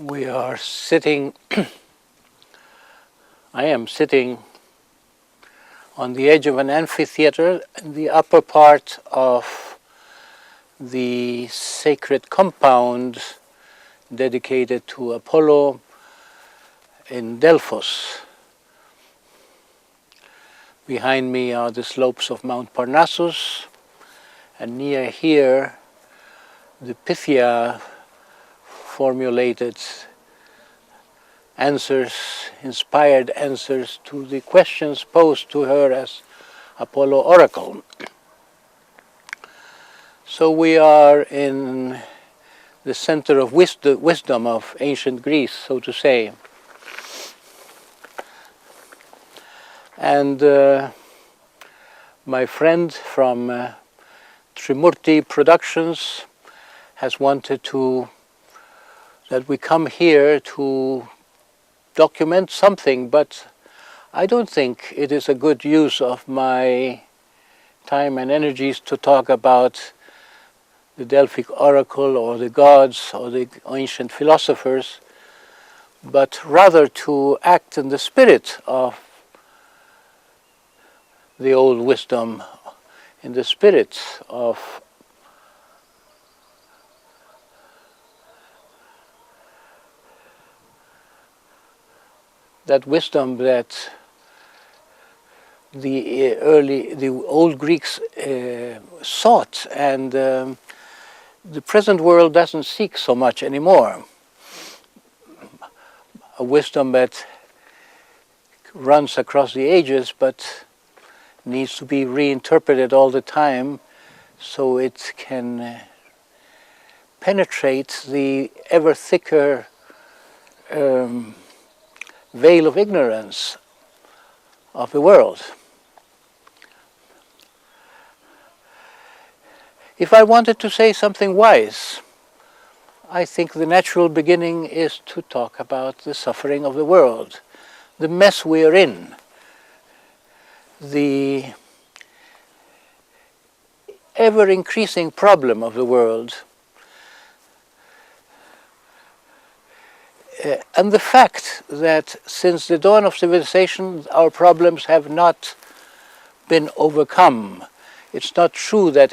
We are sitting, I am sitting on the edge of an amphitheater in the upper part of the sacred compound dedicated to Apollo in Delfos. Behind me are the slopes of Mount Parnassus, and near here the Pythia formulated answers, inspired answers to the questions posed to her as Apollo oracle. So we are in the center of wisdom of ancient Greece, so to say. And my friend from Trimurti Productions has wanted that we come here to document something, but I don't think it is a good use of my time and energies to talk about the Delphic oracle or the gods or the ancient philosophers, but rather to act in the spirit of the old wisdom, in the spirit of that wisdom that the old Greeks sought, and the present world doesn't seek so much anymore. A wisdom that runs across the ages, but needs to be reinterpreted all the time, so it can penetrate the ever thicker veil of ignorance of the world. If I wanted to say something wise, I think the natural beginning is to talk about the suffering of the world, the mess we are in, the ever-increasing problem of the world, and the fact that since the dawn of civilization our problems have not been overcome. It's not true that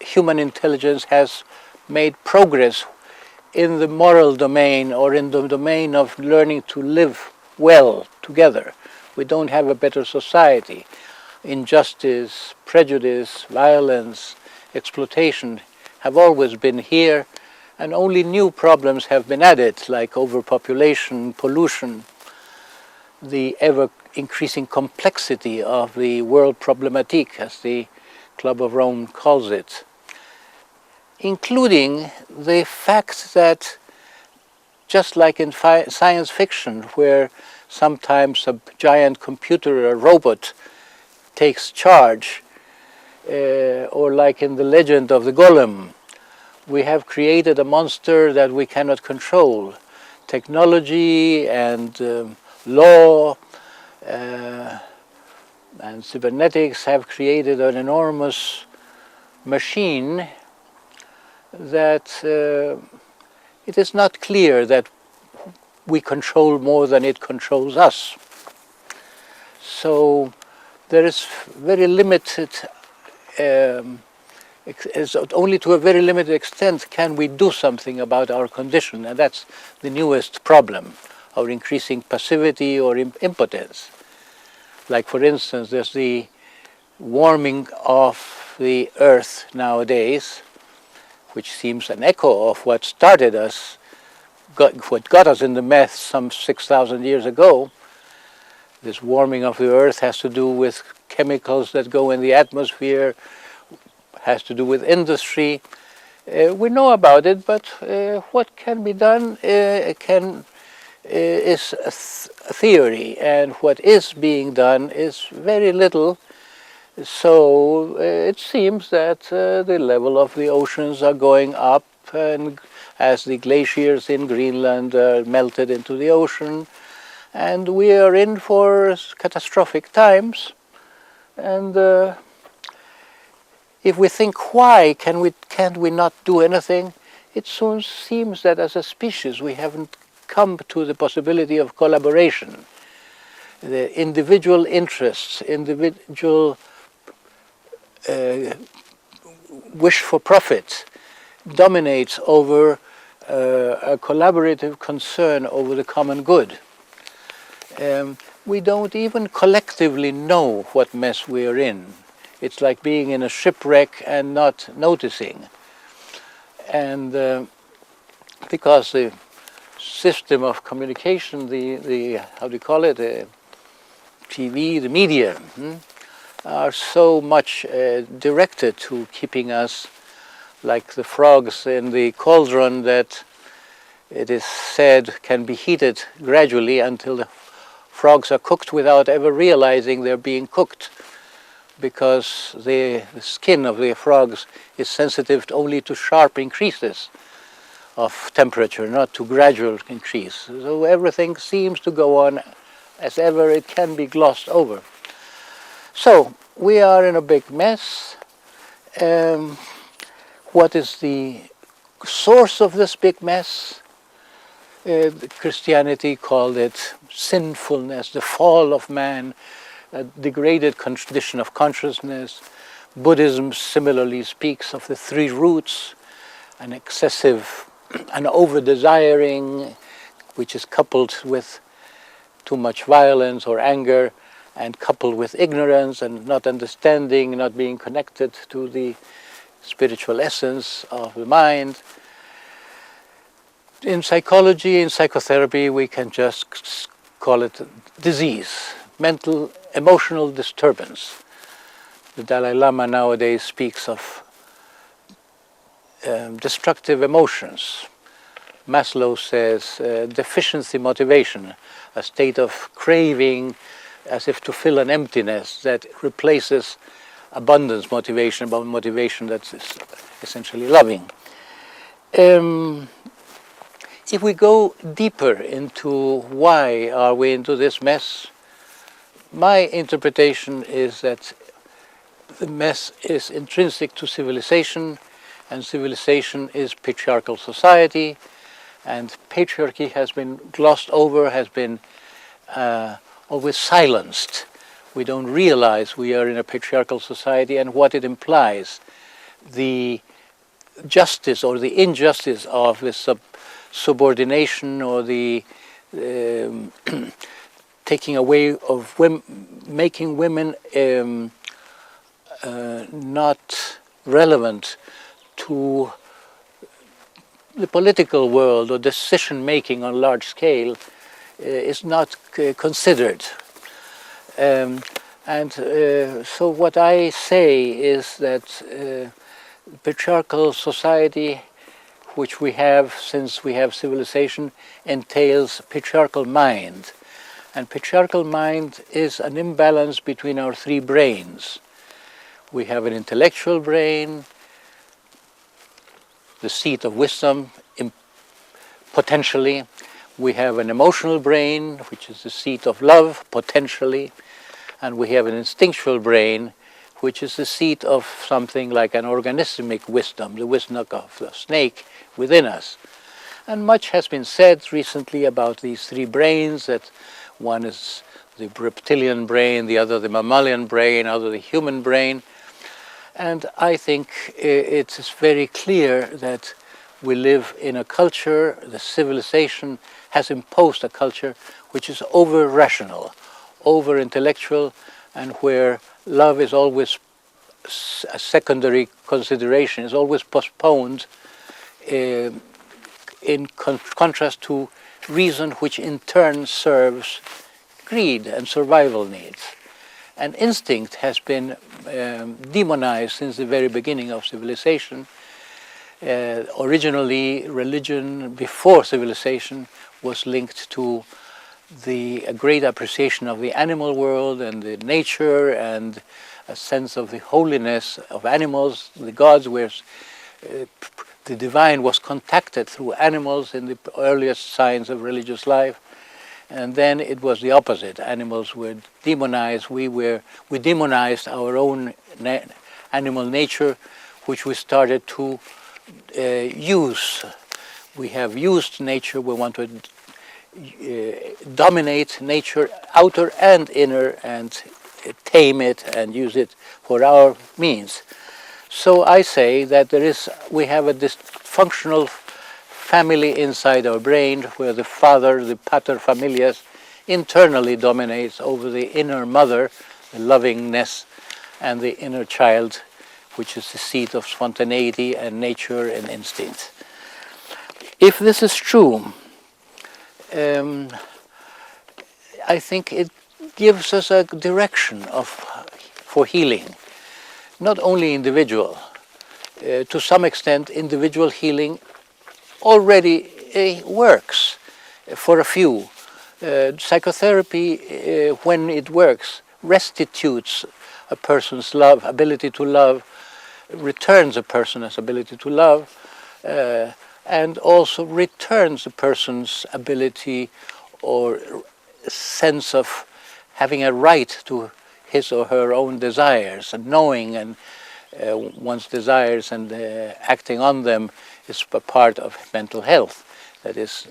human intelligence has made progress in the moral domain or in the domain of learning to live well together. We don't have a better society. Injustice, prejudice, violence, exploitation have always been here, and only new problems have been added, like overpopulation, pollution, the ever-increasing complexity of the world problematique, as the Club of Rome calls it, including the fact that, just like in science fiction, where sometimes a giant computer, a robot, takes charge, or like in the legend of the golem, we have created a monster that we cannot control. Technology and law and cybernetics have created an enormous machine that it is not clear that we control more than it controls us. So there is very limited only to a very limited extent can we do something about our condition, and that's the newest problem, our increasing passivity or impotence. Like, for instance, there's the warming of the earth nowadays, which seems an echo of what started us, what got us in the mess some 6,000 years ago. This warming of the earth has to do with chemicals that go in the atmosphere, has to do with industry. We know about it, but what can be done is a theory, and what is being done is very little. So it seems that the level of the oceans are going up, and as the glaciers in Greenland are melted into the ocean, and we are in for catastrophic times. And if we think, why can't we not do anything, it soon seems that as a species we haven't come to the possibility of collaboration. The individual interests, individual wish for profit dominates over a collaborative concern over the common good. We don't even collectively know what mess we are in. It's like being in a shipwreck and not noticing. And because the system of communication, the how do you call it, the TV, the media, are so much directed to keeping us like the frogs in the cauldron that it is said can be heated gradually until the frogs are cooked without ever realizing they're being cooked, because the skin of the frogs is sensitive only to sharp increases of temperature, not to gradual increase. So everything seems to go on as ever. It can be glossed over. So we are in a big mess. What is the source of this big mess? Christianity called it sinfulness, the fall of man, a degraded condition of consciousness. Buddhism similarly speaks of the three roots: an excessive, an over-desiring, which is coupled with too much violence or anger, and coupled with ignorance and not understanding, not being connected to the spiritual essence of the mind. In psychology, in psychotherapy, we can just call it disease, mental, emotional disturbance. The Dalai Lama nowadays speaks of destructive emotions. Maslow says deficiency motivation, a state of craving as if to fill an emptiness that replaces abundance motivation, about motivation that's essentially loving. If we go deeper into why are we into this mess, my interpretation is that the mess is intrinsic to civilization, and civilization is patriarchal society, and patriarchy has been glossed over, has been always silenced. We don't realize we are in a patriarchal society and what it implies. The justice or the injustice of this subordination, or the taking away of making women not relevant to the political world or decision making on large scale is not considered. So what I say is that patriarchal society, which we have since we have civilization, entails patriarchal mind. And patriarchal mind is an imbalance between our three brains. We have an intellectual brain, the seat of wisdom, potentially. We have an emotional brain, which is the seat of love, potentially. And we have an instinctual brain, which is the seat of something like an organismic wisdom, the wisdom of the snake within us. And much has been said recently about these three brains, that one is the reptilian brain, the other the mammalian brain, the other the human brain. And I think it is very clear that we live in a culture, the civilization has imposed a culture which is over-rational, over-intellectual, and where love is always a secondary consideration, is always postponed in contrast to reason, which in turn serves greed and survival needs. And instinct has been demonized since the very beginning of civilization. Originally, religion before civilization was linked to the great appreciation of the animal world and the nature, and a sense of the holiness of animals. The gods were, the divine was contacted through animals in the earliest signs of religious life. And then it was the opposite. Animals were demonized. We demonized our own animal nature, which we started to use. We have used nature. We want to dominate nature, outer and inner, and tame it and use it for our means. So I say that we have a dysfunctional family inside our brain where the father, the pater familias, internally dominates over the inner mother, the lovingness, and the inner child, which is the seat of spontaneity and nature and instinct. If this is true, I think it gives us a direction for healing, not only individual. To some extent, individual healing already works for a few. Psychotherapy, when it works, restitutes a person's ability to love, returns a person's ability to love, and also returns a person's ability or sense of having a right to his or her own desires, and knowing and one's desires and acting on them is a part of mental health that is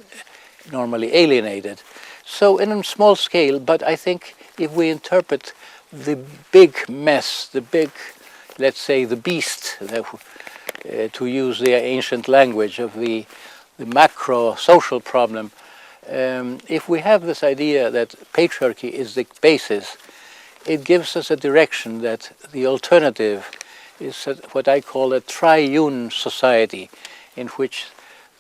normally alienated. So in a small scale, but I think if we interpret the big mess, the big, let's say, the beast, to use the ancient language of the macro social problem, if we have this idea that patriarchy is the basis, it gives us a direction that the alternative is what I call a triune society, in which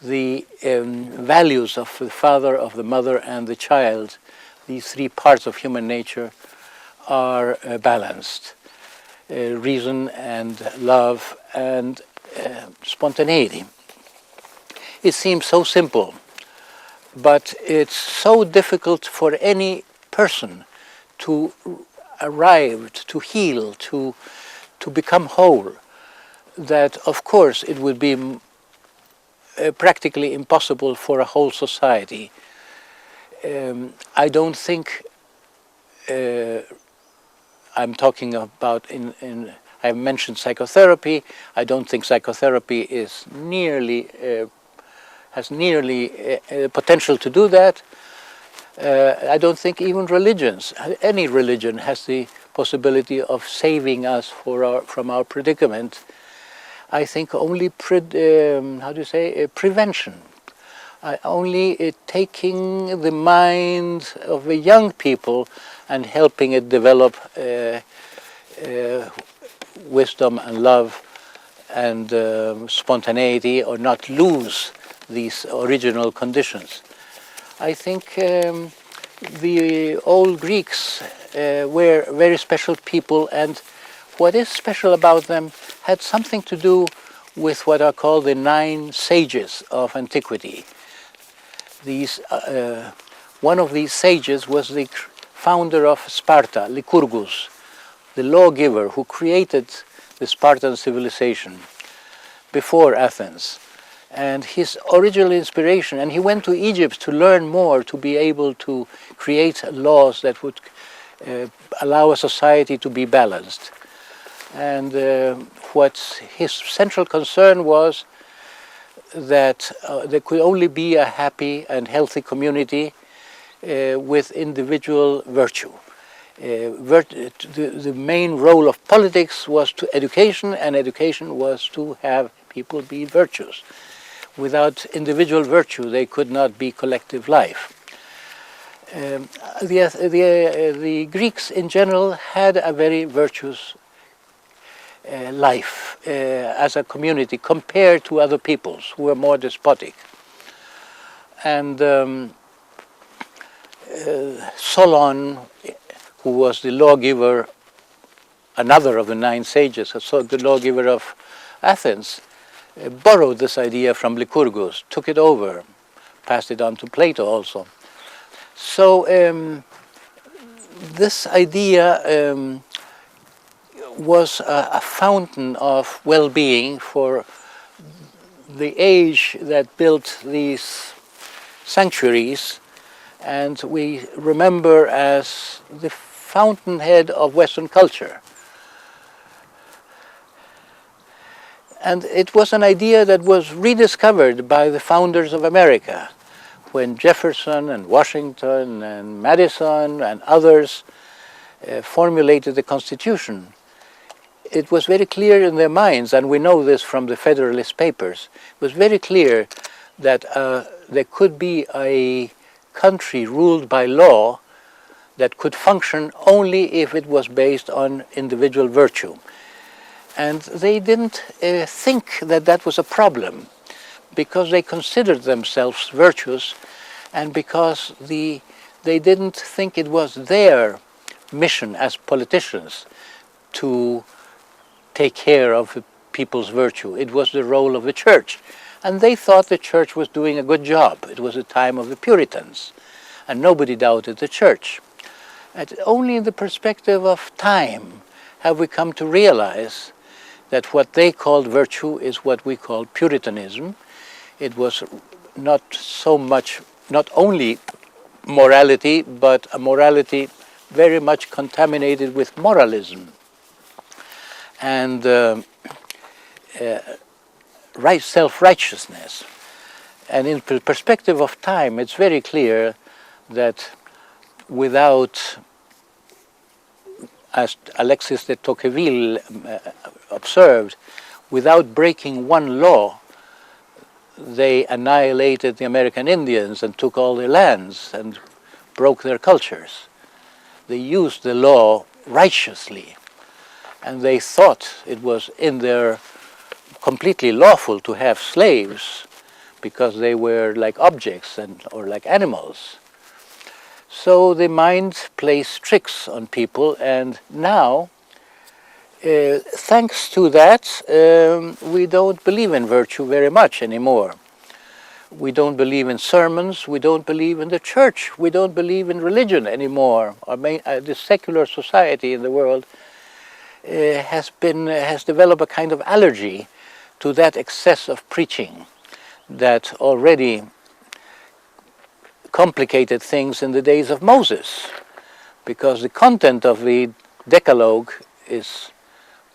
the values of the father, of the mother, and the child, these three parts of human nature, are balanced. Reason and love and spontaneity. It seems so simple, but it's so difficult for any person to arrive, to heal, to become whole, that of course it would be practically impossible for a whole society. I don't think I'm talking about I've mentioned psychotherapy. I don't think psychotherapy is has nearly potential to do that. I don't think even any religion has the possibility of saving us from our predicament. I think only prevention. Only taking the mind of the young people and helping it develop wisdom and love and spontaneity, or not lose these original conditions. I think the old Greeks were very special people, and what is special about them had something to do with what are called the 9 sages of antiquity. One of these sages was the founder of Sparta, Lycurgus, the lawgiver who created the Spartan civilization before Athens. And his original inspiration, and he went to Egypt to learn more, to be able to create laws that would allow a society to be balanced. And what his central concern was that there could only be a happy and healthy community with individual virtue. The main role of politics was to education, and education was to have people be virtuous. Without individual virtue, they could not be collective life. The Greeks in general had a very virtuous life as a community compared to other peoples who were more despotic. And Solon, who was the lawgiver, another of the 9 sages, the lawgiver of Athens, borrowed this idea from Lycurgus, took it over, passed it on to Plato also. So this idea was a fountain of well-being for the age that built these sanctuaries, and we remember as the fountainhead of Western culture. And it was an idea that was rediscovered by the founders of America, when Jefferson and Washington and Madison and others formulated the Constitution, it was very clear in their minds, and we know this from the Federalist Papers, it was very clear that there could be a country ruled by law that could function only if it was based on individual virtue. And they didn't think that that was a problem, because they considered themselves virtuous, and because they didn't think it was their mission as politicians to take care of the people's virtue. It was the role of the church. And they thought the church was doing a good job. It was the time of the Puritans, and nobody doubted the church. And only in the perspective of time have we come to realize that what they called virtue is what we call Puritanism. It was not so much, not only morality, but a morality very much contaminated with moralism. And self-righteousness. And in the perspective of time, it's very clear that without, as Alexis de Tocqueville observed, without breaking one law, they annihilated the American Indians and took all their lands and broke their cultures. They used the law righteously, and they thought it was in their completely lawful to have slaves because they were like objects or like animals. So the mind plays tricks on people, and now, thanks to that, we don't believe in virtue very much anymore. We don't believe in sermons, we don't believe in the church, we don't believe in religion anymore. The secular society in the world has developed a kind of allergy to that excess of preaching that already complicated things in the days of Moses, because the content of the Decalogue is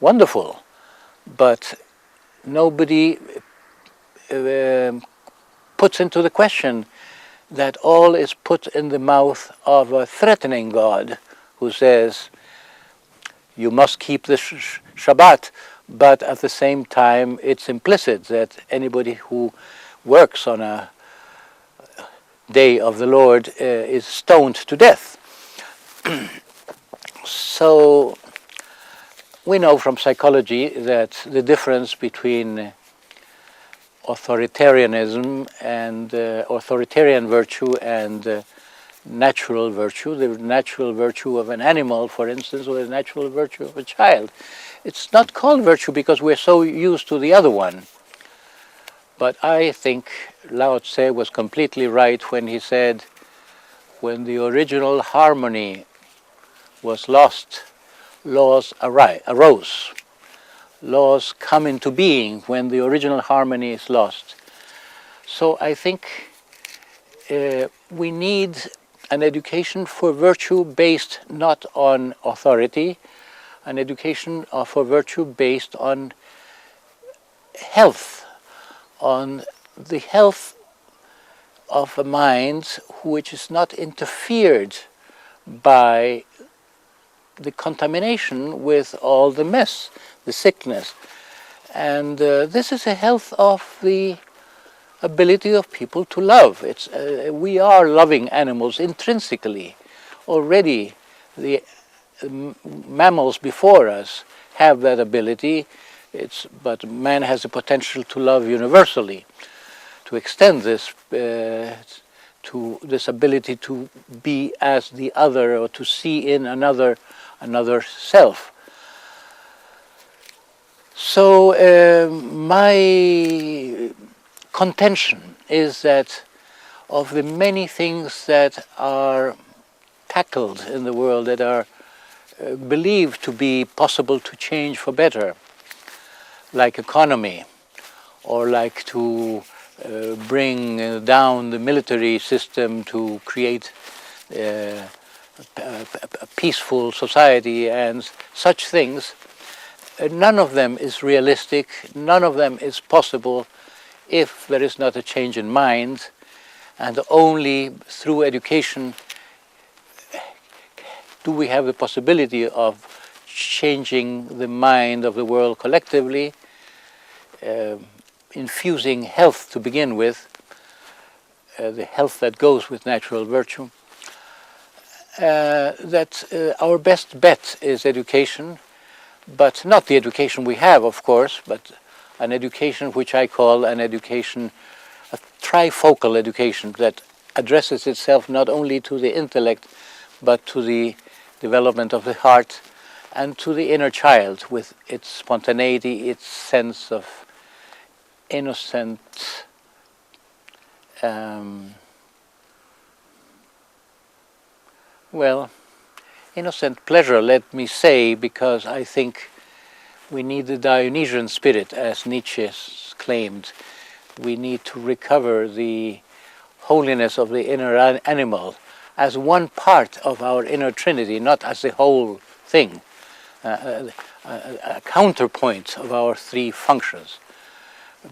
wonderful, but nobody puts into the question that all is put in the mouth of a threatening God who says, you must keep the Shabbat, but at the same time it's implicit that anybody who works on a day of the Lord is stoned to death. So we know from psychology that the difference between authoritarianism and authoritarian virtue and natural virtue, the natural virtue of an animal, for instance, or the natural virtue of a child. It's not called virtue because we're so used to the other one. But I think Lao Tse was completely right when he said, when the original harmony was lost, laws arose. Laws come into being when the original harmony is lost. So I think we need an education for virtue based not on authority, an education for virtue based on health, on the health of a mind which is not interfered by the contamination with all the mess, the sickness. And this is a health of the ability of people to love. We are loving animals intrinsically. Already the mammals before us have that ability, but man has the potential to love universally, to extend this to this ability to be as the other, or to see in another self. So my contention is that of the many things that are tackled in the world that are believed to be possible to change for better, like economy, or like to bring down the military system to create a peaceful society and such things, none of them is realistic, none of them is possible if there is not a change in mind, and only through education do we have the possibility of changing the mind of the world collectively, infusing health to begin with, the health that goes with natural virtue, that our best bet is education, but not the education we have, of course, but an education which I call an education, a trifocal education that addresses itself not only to the intellect, but to the development of the heart and to the inner child with its spontaneity, its sense of innocent innocent pleasure, let me say, because I think we need the Dionysian spirit, as Nietzsche claimed. We need to recover the holiness of the inner animal as one part of our inner trinity, not as the whole thing, a counterpoint of our three functions.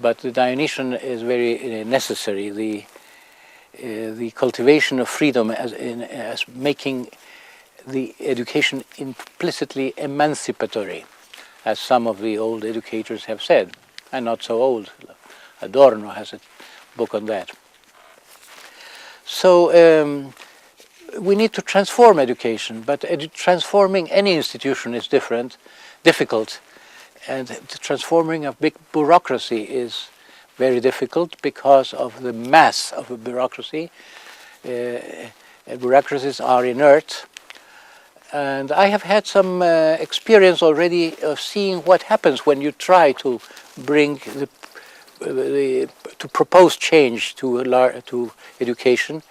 But the Dionysian is very necessary, the cultivation of freedom as making the education implicitly emancipatory, as some of the old educators have said, and not so old. Adorno has a book on that. So we need to transform education, but transforming any institution is difficult, and the transforming a big bureaucracy is very difficult because of the mass of a bureaucracy. Bureaucracies are inert, and I have had some experience already of seeing what happens when you try to bring to propose change to education.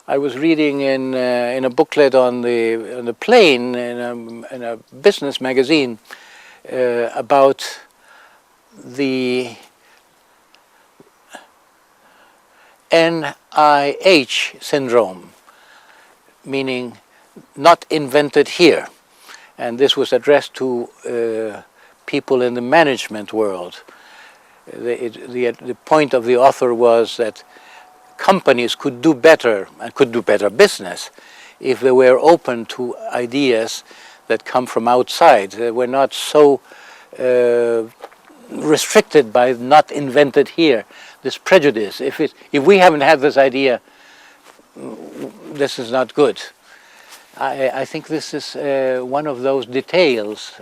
I was reading in a booklet on the plane in a business magazine about the NIH syndrome, meaning not invented here, and this was addressed to people in the management world. The point of the author was that companies could do better and could do better business if they were open to ideas that come from outside. They were not so restricted by not invented here, this prejudice. If we haven't had this idea, this is not good. I think this is one of those details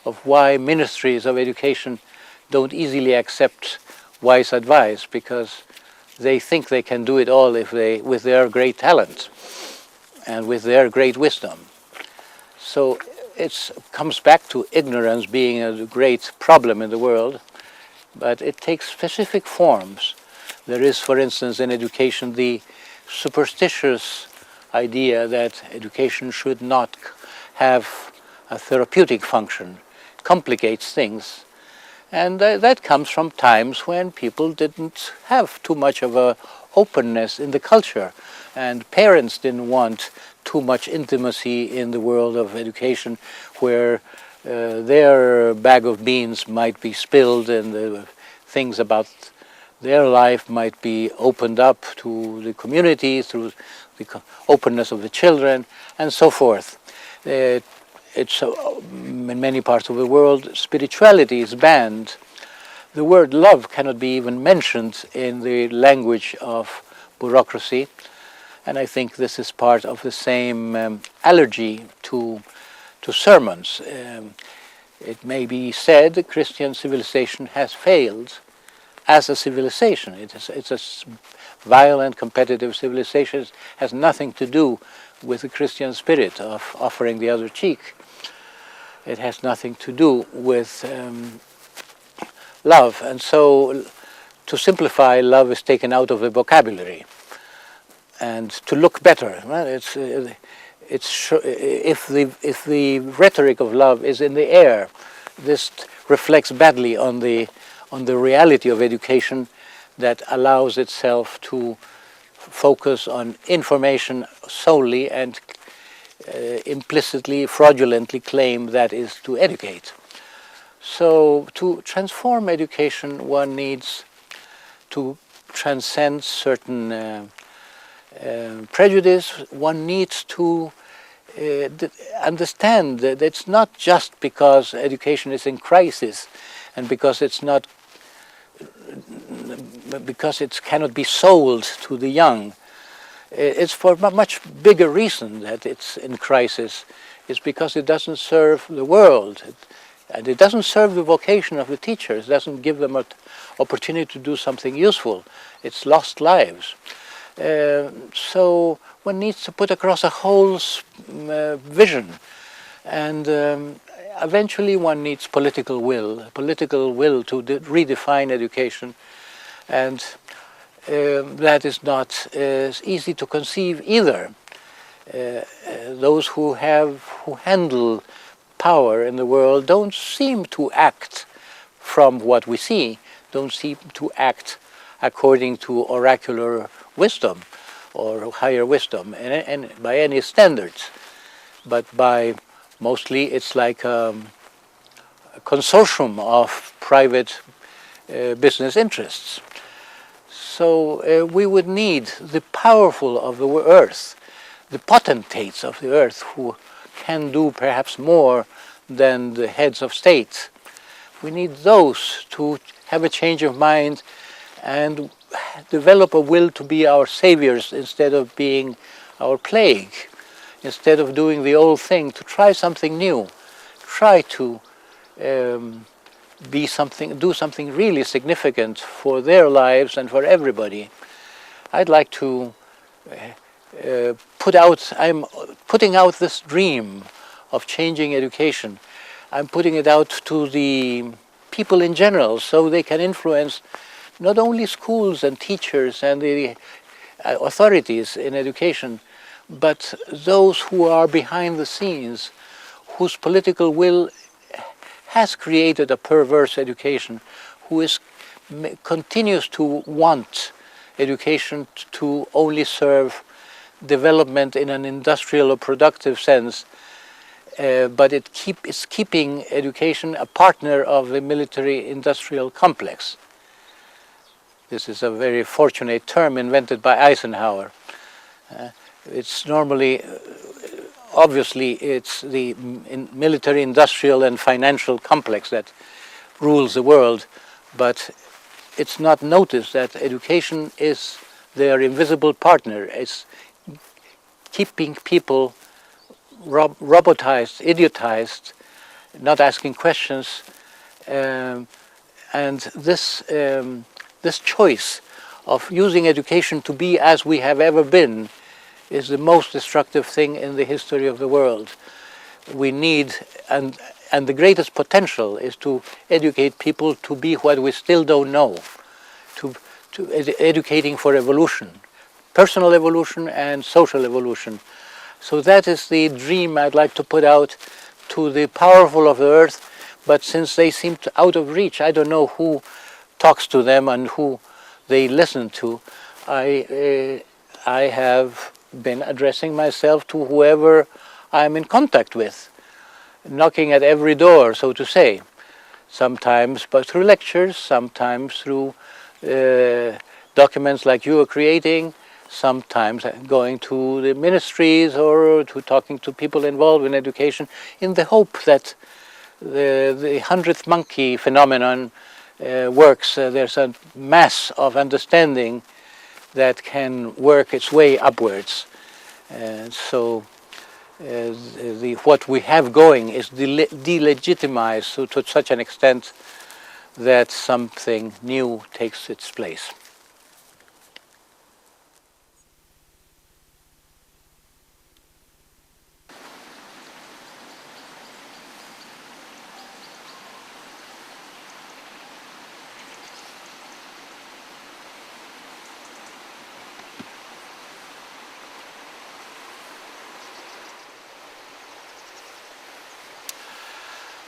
of why ministries of education don't easily accept wise advice, because they think they can do it all with their great talent and with their great wisdom. So it comes back to ignorance being a great problem in the world, but it takes specific forms. There is, for instance, in education the superstitious idea that education should not have a therapeutic function. It complicates things. And that comes from times when people didn't have too much of a openness in the culture, and parents didn't want too much intimacy in the world of education, where their bag of beans might be spilled and the things about their life might be opened up to the community through the openness of the children and so forth. It's in many parts of the world, spirituality is banned. The word love cannot be even mentioned in the language of bureaucracy, and I think this is part of the same allergy to sermons. It may be said the Christian civilization has failed as a civilization. It's a violent, competitive civilization. It has nothing to do with the Christian spirit of offering the other cheek. It has nothing to do with love, and so to simplify, love is taken out of the vocabulary. And to look better, well, if the rhetoric of love is in the air, this reflects badly on the reality of education that allows itself to focus on information solely and implicitly, fraudulently claim that is to educate. So to transform education, one needs to transcend certain prejudice. One needs to understand that it's not just because education is in crisis and because it cannot be sold to the young. It's for a much bigger reason that it's in crisis. It's because it doesn't serve the world, and it doesn't serve the vocation of the teachers. It doesn't give them an opportunity to do something useful. It's lost lives. So one needs to put across a whole vision, and eventually one needs political will to redefine education, and that is not as easy to conceive either. Those who handle power in the world don't seem to act from what we see, don't seem to act according to oracular wisdom or higher wisdom and by any standards, but by mostly it's like a consortium of private business interests. So we would need the powerful of the earth, the potentates of the earth, who can do perhaps more than the heads of state. We need those to have a change of mind and develop a will to be our saviors instead of being our plague, instead of doing the old thing, to try something new, try to do something really significant for their lives and for everybody. I'd like to I'm putting out this dream of changing education. I'm putting it out to the people in general so they can influence not only schools and teachers and the authorities in education, but those who are behind the scenes, whose political will has created a perverse education, who continues to want education to only serve development in an industrial or productive sense, but it's keeping education a partner of the military-industrial complex. This is a very fortunate term invented by Eisenhower. It's normally, obviously, it's the military, industrial, and financial complex that rules the world, but it's not noticed that education is their invisible partner. It's keeping people robotized, idiotized, not asking questions, and this choice of using education to be as we have ever been is the most destructive thing in the history of the world. We need, and the greatest potential is to educate people to be what we still don't know, to educating for evolution, personal evolution and social evolution. So that is the dream I'd like to put out to the powerful of the earth, but since they seem out of reach, I don't know who talks to them and who they listen to. I have been addressing myself to whoever I'm in contact with, knocking at every door, so to say, sometimes but through lectures, sometimes through documents like you are creating, sometimes going to the ministries or to talking to people involved in education, in the hope that the 100th monkey phenomenon works. There's a mass of understanding that can work its way upwards. So what we have going is delegitimized to such an extent that something new takes its place.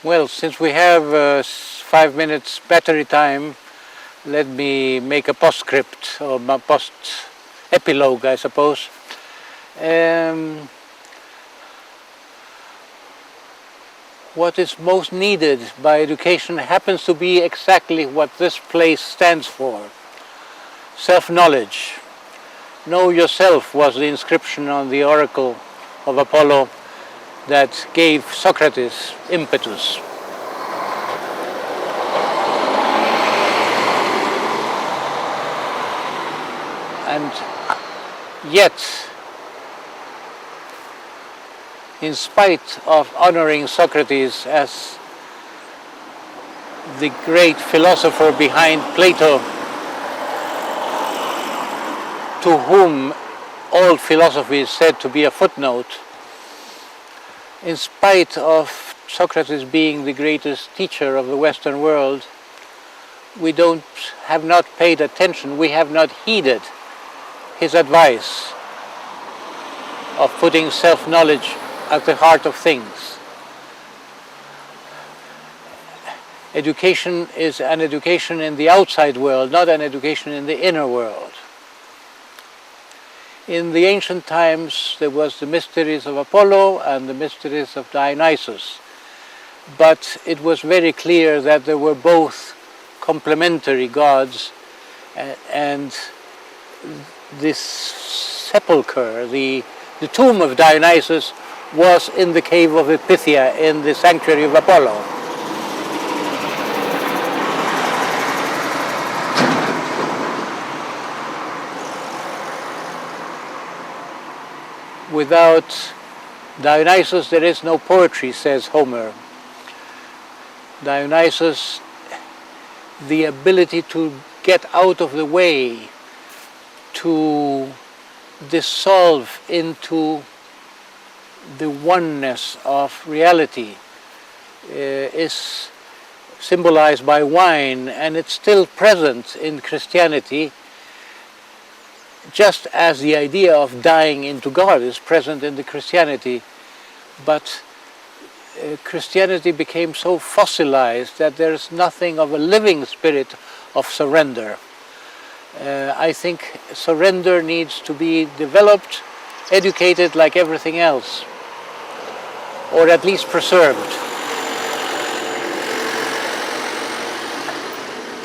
Well, since we have 5 minutes battery time, let me make a postscript or a post-epilogue, I suppose. What is most needed by education happens to be exactly what this place stands for. self-knowledge. Know yourself was the inscription on the oracle of Apollo that gave Socrates impetus. And yet, in spite of honoring Socrates as the great philosopher behind Plato, to whom all philosophy is said to be a footnote, in spite of Socrates being the greatest teacher of the Western world, we have not paid attention, we have not heeded his advice of putting self-knowledge at the heart of things. Education is an education in the outside world, not an education in the inner world. In the ancient times there was the mysteries of Apollo and the mysteries of Dionysus, but it was very clear that they were both complementary gods, and this sepulchre, the tomb of Dionysus, was in the cave of Epithia in the sanctuary of Apollo. Without Dionysus there is no poetry, says Homer. Dionysus, the ability to get out of the way, to dissolve into the oneness of reality, is symbolized by wine, and it's still present in Christianity, just as the idea of dying into God is present in the Christianity. But Christianity became so fossilized that there is nothing of a living spirit of surrender. I think surrender needs to be developed, educated like everything else, or at least preserved.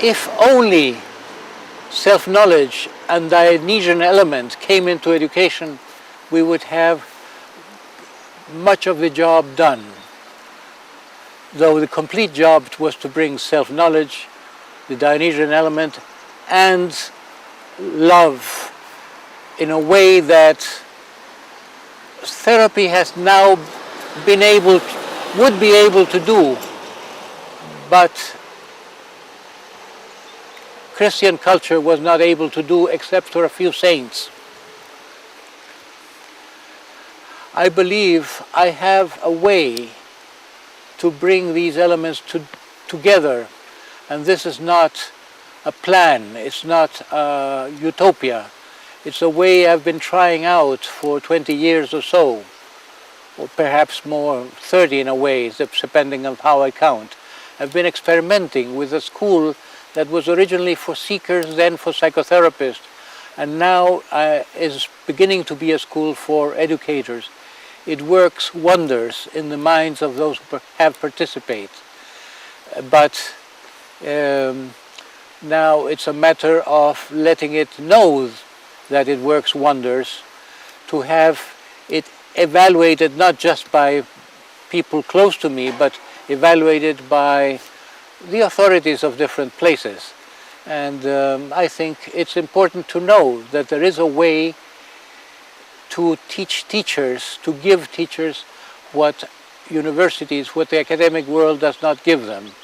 If only self-knowledge and Dionysian element came into education, we would have much of the job done. Though the complete job was to bring self-knowledge, the Dionysian element, and love in a way that therapy has now would be able to do, but Christian culture was not able to do except for a few saints. I believe I have a way to bring these elements together, and this is not a plan, it's not a utopia. It's a way I've been trying out for 20 years or so, or perhaps more, 30 in a way, depending on how I count. I've been experimenting with a school that was originally for seekers, then for psychotherapists, and now is beginning to be a school for educators. It works wonders in the minds of those who have participated. But now it's a matter of letting it know that it works wonders, to have it evaluated not just by people close to me, but evaluated by the authorities of different places. And I think it's important to know that there is a way to teach teachers, to give teachers what universities, what the academic world does not give them.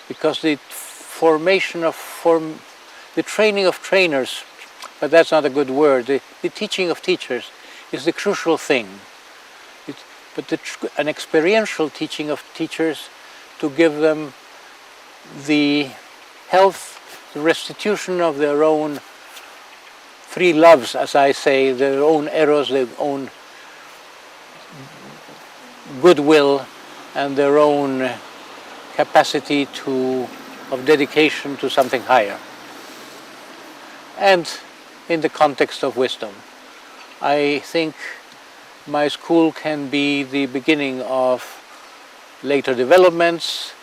Because the the training of trainers, but that's not a good word, the teaching of teachers is the crucial thing. But an experiential teaching of teachers to give them the health, the restitution of their own three loves, as I say, their own eros, their own goodwill, and their own capacity of dedication to something higher. And in the context of wisdom, I think my school can be the beginning of later developments,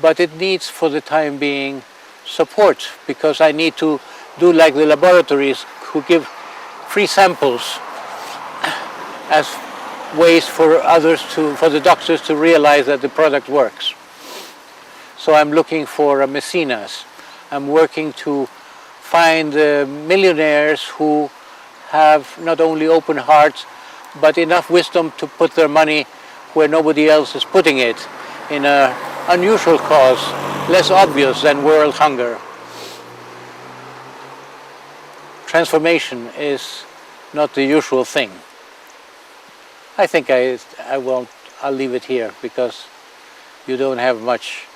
but it needs for the time being support, because I need to do like the laboratories who give free samples as ways for the doctors to realize that the product works. So I'm looking for mecenas. I'm working to find millionaires who have not only open hearts, but enough wisdom to put their money where nobody else is putting it, in an unusual cause, less obvious than world hunger. Transformation is not the usual thing. I think I'll leave it here, because you don't have much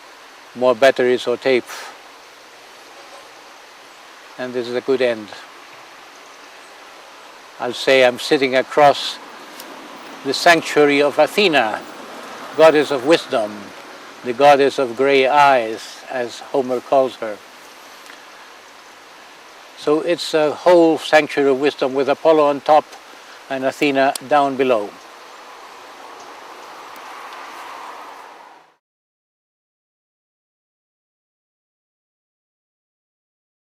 more batteries or tape. And this is a good end. I'll say I'm sitting across the sanctuary of Athena, goddess of wisdom, the goddess of grey eyes, as Homer calls her. So it's a whole sanctuary of wisdom with Apollo on top and Athena down below.